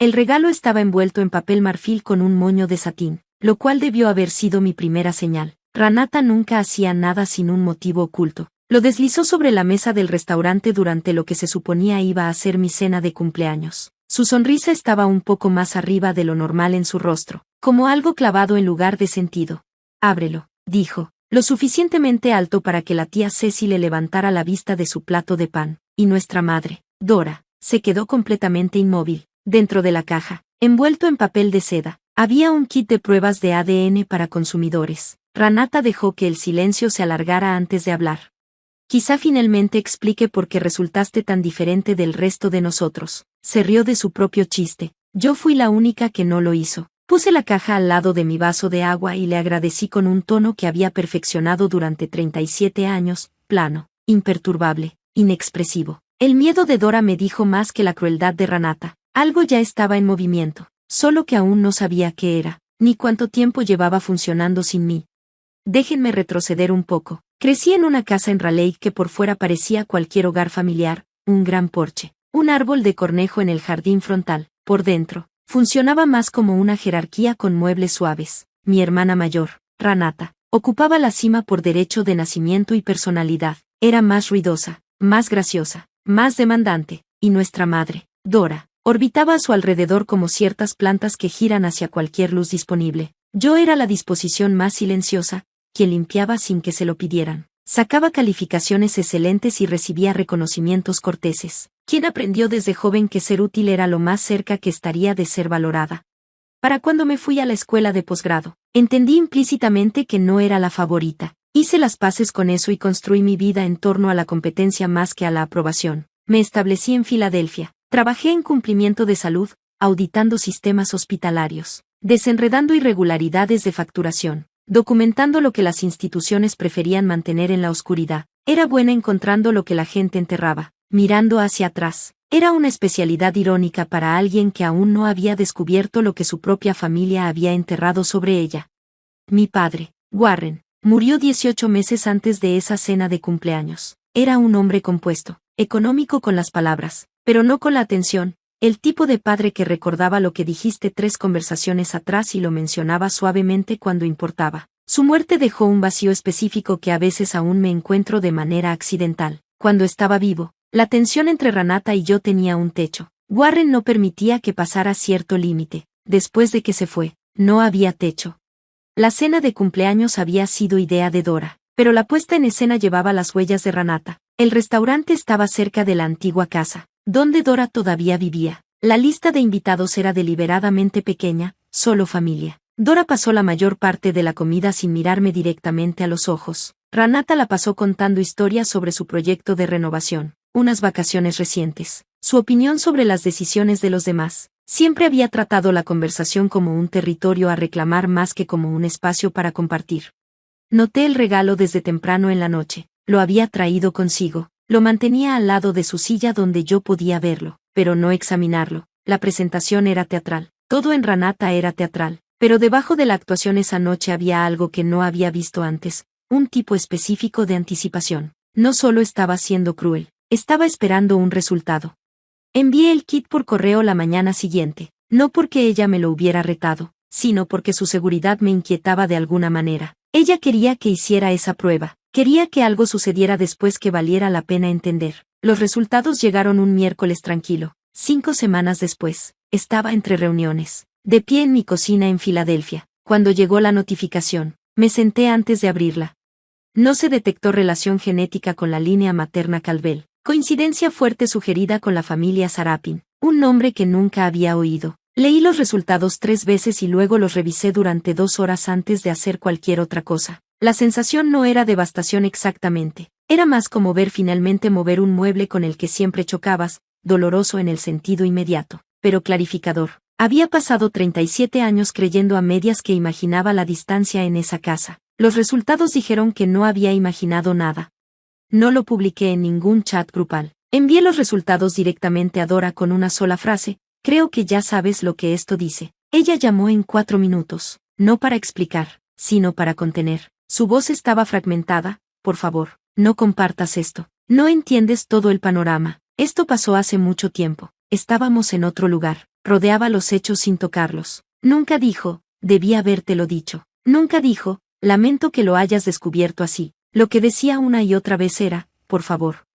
El regalo estaba envuelto en papel marfil con un moño de satín, lo cual debió haber sido mi primera señal. Renata nunca hacía nada sin un motivo oculto. Lo deslizó sobre la mesa del restaurante durante lo que se suponía iba a ser mi cena de cumpleaños. Su sonrisa estaba un poco más arriba de lo normal en su rostro, como algo clavado en lugar de sentido. Ábrelo, dijo, lo suficientemente alto para que la tía Ceci le levantara la vista de su plato de pan, y nuestra madre, Dora, se quedó completamente inmóvil. Dentro de la caja, envuelto en papel de seda, había un kit de pruebas de ADN para consumidores. Renata dejó que el silencio se alargara antes de hablar. Quizá finalmente explique por qué resultaste tan diferente del resto de nosotros. Se rió de su propio chiste. Yo fui la única que no lo hizo. Puse la caja al lado de mi vaso de agua y le agradecí con un tono que había perfeccionado durante 37 años, plano, imperturbable, inexpresivo. El miedo de Dora me dijo más que la crueldad de Renata. Algo ya estaba en movimiento, solo que aún no sabía qué era, ni cuánto tiempo llevaba funcionando sin mí. Déjenme retroceder un poco. Crecí en una casa en Raleigh que por fuera parecía cualquier hogar familiar, un gran porche, un árbol de cornejo en el jardín frontal. Por dentro, funcionaba más como una jerarquía con muebles suaves. Mi hermana mayor, Renata, ocupaba la cima por derecho de nacimiento y personalidad. Era más ruidosa, más graciosa, más demandante, y nuestra madre, Dora, orbitaba a su alrededor como ciertas plantas que giran hacia cualquier luz disponible. Yo era la disposición más silenciosa, quien limpiaba sin que se lo pidieran. Sacaba calificaciones excelentes y recibía reconocimientos corteses. Quien aprendió desde joven que ser útil era lo más cerca que estaría de ser valorada. Para cuando me fui a la escuela de posgrado, entendí implícitamente que no era la favorita. Hice las paces con eso y construí mi vida en torno a la competencia más que a la aprobación. Me establecí en Filadelfia. Trabajé en cumplimiento de salud, auditando sistemas hospitalarios, desenredando irregularidades de facturación, documentando lo que las instituciones preferían mantener en la oscuridad. Era buena encontrando lo que la gente enterraba, mirando hacia atrás. Era una especialidad irónica para alguien que aún no había descubierto lo que su propia familia había enterrado sobre ella. Mi padre, Warren, murió 18 meses antes de esa cena de cumpleaños. Era un hombre compuesto, económico con las palabras, pero no con la atención, el tipo de padre que recordaba lo que dijiste 3 conversaciones atrás y lo mencionaba suavemente cuando importaba. Su muerte dejó un vacío específico que a veces aún me encuentro de manera accidental. Cuando estaba vivo, la tensión entre Renata y yo tenía un techo. Warren no permitía que pasara cierto límite. Después de que se fue, no había techo. La cena de cumpleaños había sido idea de Dora, pero la puesta en escena llevaba las huellas de Renata. El restaurante estaba cerca de la antigua casa, donde Dora todavía vivía. La lista de invitados era deliberadamente pequeña, solo familia. Dora pasó la mayor parte de la comida sin mirarme directamente a los ojos. Renata la pasó contando historias sobre su proyecto de renovación, unas vacaciones recientes, su opinión sobre las decisiones de los demás. Siempre había tratado la conversación como un territorio a reclamar más que como un espacio para compartir. Noté el regalo desde temprano en la noche. Lo había traído consigo. Lo mantenía al lado de su silla donde yo podía verlo, pero no examinarlo. La presentación era teatral. Todo en Renata era teatral. Pero debajo de la actuación esa noche había algo que no había visto antes. Un tipo específico de anticipación. No solo estaba siendo cruel, estaba esperando un resultado. Envié el kit por correo la mañana siguiente, no porque ella me lo hubiera retado, sino porque su seguridad me inquietaba de alguna manera. Ella quería que hiciera esa prueba, quería que algo sucediera después que valiera la pena entender. Los resultados llegaron un miércoles tranquilo. 5 semanas después, estaba entre reuniones, de pie en mi cocina en Filadelfia. Cuando llegó la notificación, me senté antes de abrirla. No se detectó relación genética con la línea materna Calvel. Coincidencia fuerte sugerida con la familia Sarapin, un nombre que nunca había oído. Leí los resultados 3 veces y luego los revisé durante 2 horas antes de hacer cualquier otra cosa. La sensación no era devastación exactamente, era más como ver finalmente mover un mueble con el que siempre chocabas, doloroso en el sentido inmediato, pero clarificador. Había pasado 37 años creyendo a medias que imaginaba la distancia en esa casa. Los resultados dijeron que no había imaginado nada. No lo publiqué en ningún chat grupal. Envié los resultados directamente a Dora con una sola frase: creo que ya sabes lo que esto dice. Ella llamó en 4 minutos, no para explicar, sino para contener. Su voz estaba fragmentada. Por favor, no compartas esto. No entiendes todo el panorama. Esto pasó hace mucho tiempo. Estábamos en otro lugar. rodeaba los hechos sin tocarlos. Nunca dijo, debí habértelo dicho. Nunca dijo, lamento que lo hayas descubierto así. Lo que decía una y otra vez era, por favor.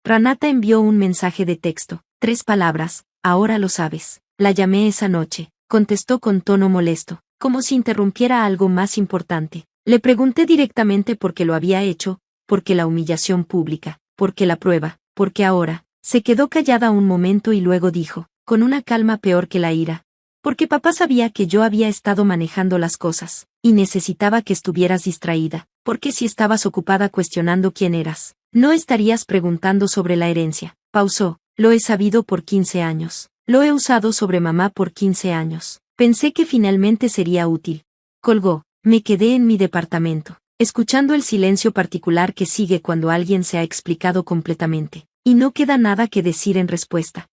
Ranata envió un mensaje de texto, 3 palabras, ahora lo sabes. La llamé esa noche, contestó con tono molesto, como si interrumpiera algo más importante. Le pregunté directamente por qué lo había hecho, por qué la humillación pública, por qué la prueba, por qué ahora. Se quedó callada un momento y luego dijo, con una calma peor que la ira. Porque papá sabía que yo había estado manejando las cosas, y necesitaba que estuvieras distraída, porque si estabas ocupada cuestionando quién eras, no estarías preguntando sobre la herencia. Pausó, lo he sabido por 15 años. Lo he usado sobre mamá por 15 años. Pensé que finalmente sería útil. Colgó, me quedé en mi departamento, escuchando el silencio particular que sigue cuando alguien se ha explicado completamente, y no queda nada que decir en respuesta.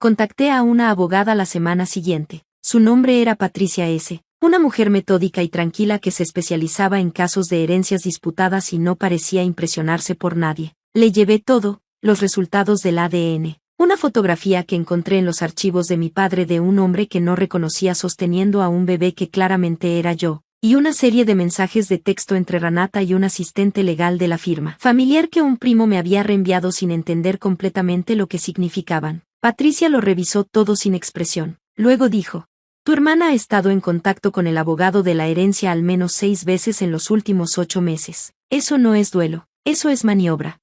Contacté a una abogada la semana siguiente. Su nombre era Patricia S., una mujer metódica y tranquila que se especializaba en casos de herencias disputadas y no parecía impresionarse por nadie. Le llevé todo, los resultados del ADN, una fotografía que encontré en los archivos de mi padre de un hombre que no reconocía sosteniendo a un bebé que claramente era yo, y una serie de mensajes de texto entre Ranata y un asistente legal de la firma familiar que un primo me había reenviado sin entender completamente lo que significaban. Patricia lo revisó todo sin expresión. Luego dijo, tu hermana ha estado en contacto con el abogado de la herencia al menos 6 veces en los últimos 8 meses. Eso no es duelo, eso es maniobra.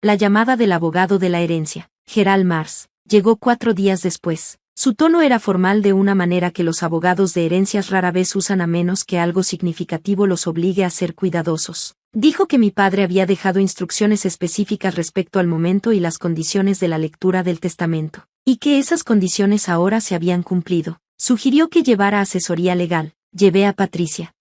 La llamada del abogado de la herencia, Gerald Mars, llegó 4 días después. Su tono era formal de una manera que los abogados de herencias rara vez usan a menos que algo significativo los obligue a ser cuidadosos. Dijo que mi padre había dejado instrucciones específicas respecto al momento y las condiciones de la lectura del testamento, y que esas condiciones ahora se habían cumplido. Sugirió que llevara asesoría legal. Llevé a Patricia.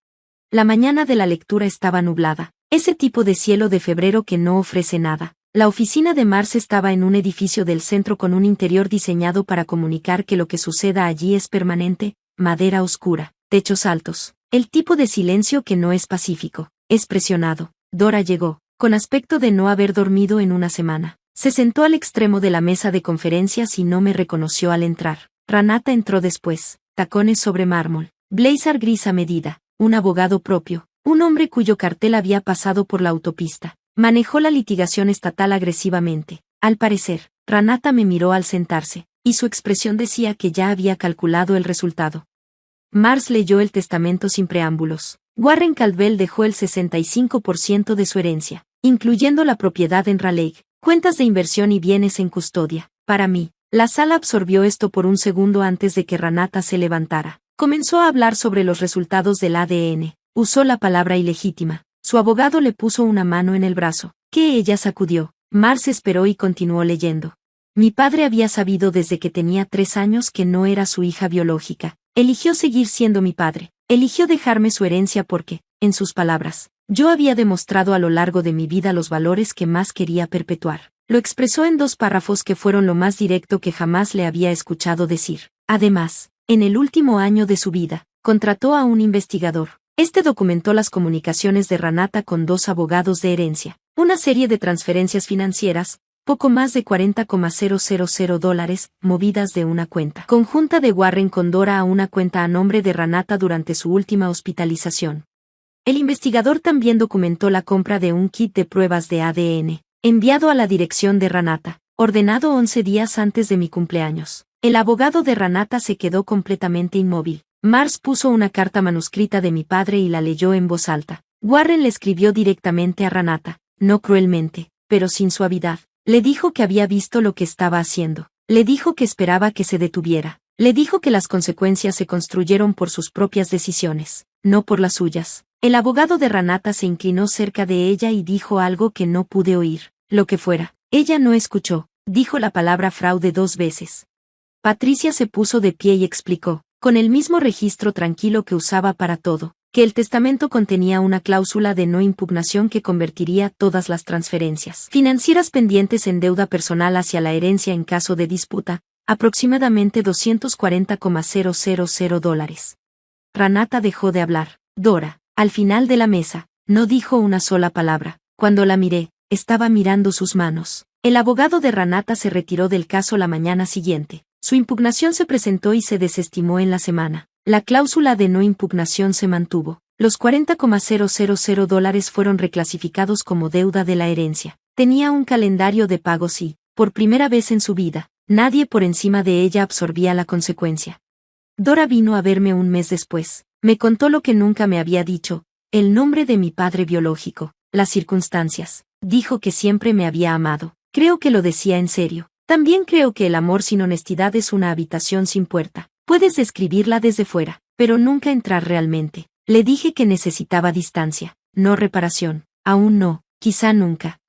La mañana de la lectura estaba nublada, ese tipo de cielo de febrero que no ofrece nada. La oficina de Mars estaba en un edificio del centro con un interior diseñado para comunicar que lo que suceda allí es permanente, madera oscura, techos altos, el tipo de silencio que no es pacífico, es presionado. Dora llegó, con aspecto de no haber dormido en una semana. Se sentó al extremo de la mesa de conferencias y no me reconoció al entrar. Ranata entró después, tacones sobre mármol, blazer gris a medida, un abogado propio, un hombre cuyo cartel había pasado por la autopista. Manejó la litigación estatal agresivamente. Al parecer, Ranata me miró al sentarse, y su expresión decía que ya había calculado el resultado. Mars leyó el testamento sin preámbulos. Warren Caldwell dejó el 65% de su herencia, incluyendo la propiedad en Raleigh, cuentas de inversión y bienes en custodia. Para mí, la sala absorbió esto por un segundo antes de que Ranata se levantara. Comenzó a hablar sobre los resultados del ADN. Usó la palabra ilegítima. Su abogado le puso una mano en el brazo, que ella sacudió. Mars esperó y continuó leyendo. Mi padre había sabido desde que tenía 3 años que no era su hija biológica. Eligió seguir siendo mi padre. Eligió dejarme su herencia porque, en sus palabras, yo había demostrado a lo largo de mi vida los valores que más quería perpetuar. Lo expresó en 2 párrafos que fueron lo más directo que jamás le había escuchado decir. Además, en el último año de su vida, contrató a un investigador. Este documentó las comunicaciones de Ranata con 2 abogados de herencia, una serie de transferencias financieras, poco más de $40,000, movidas de una cuenta conjunta de Warren con Dora a una cuenta a nombre de Ranata durante su última hospitalización. El investigador también documentó la compra de un kit de pruebas de ADN, enviado a la dirección de Ranata, ordenado 11 días antes de mi cumpleaños. El abogado de Ranata se quedó completamente inmóvil. Mars puso una carta manuscrita de mi padre y la leyó en voz alta. Warren le escribió directamente a Ranata, no cruelmente, pero sin suavidad. Le dijo que había visto lo que estaba haciendo. Le dijo que esperaba que se detuviera. Le dijo que las consecuencias se construyeron por sus propias decisiones, no por las suyas. El abogado de Ranata se inclinó cerca de ella y dijo algo que no pude oír. Lo que fuera. Ella no escuchó. Dijo la palabra fraude 2 veces. Patricia se puso de pie y explicó, con el mismo registro tranquilo que usaba para todo, que el testamento contenía una cláusula de no impugnación que convertiría todas las transferencias financieras pendientes en deuda personal hacia la herencia en caso de disputa, aproximadamente $240,000. Ranata dejó de hablar. Dora, al final de la mesa, no dijo una sola palabra. Cuando la miré, estaba mirando sus manos. El abogado de Ranata se retiró del caso la mañana siguiente. Su impugnación se presentó y se desestimó en la semana. La cláusula de no impugnación se mantuvo. Los $40,000 fueron reclasificados como deuda de la herencia. Tenía un calendario de pagos y, por primera vez en su vida, nadie por encima de ella absorbía la consecuencia. Dora vino a verme un mes después. Me contó lo que nunca me había dicho, el nombre de mi padre biológico, las circunstancias. Dijo que siempre me había amado. Creo que lo decía en serio. También creo que el amor sin honestidad es una habitación sin puerta. Puedes describirla desde fuera, pero nunca entrar realmente. Le dije que necesitaba distancia, no reparación. Aún no, quizá nunca.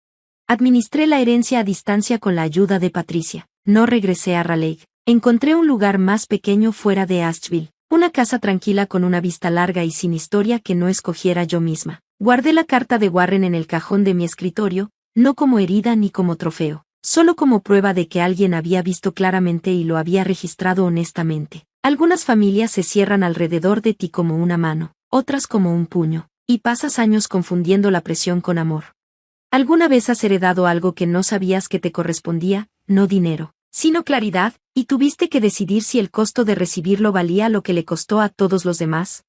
Administré la herencia a distancia con la ayuda de Patricia. No regresé a Raleigh. Encontré un lugar más pequeño fuera de Asheville. Una casa tranquila con una vista larga y sin historia que no escogiera yo misma. Guardé la carta de Warren en el cajón de mi escritorio, no como herida ni como trofeo, solo como prueba de que alguien había visto claramente y lo había registrado honestamente. Algunas familias se cierran alrededor de ti como una mano, otras como un puño, y pasas años confundiendo la presión con amor. ¿Alguna vez has heredado algo que no sabías que te correspondía, no dinero, sino claridad, y tuviste que decidir si el costo de recibirlo valía lo que le costó a todos los demás?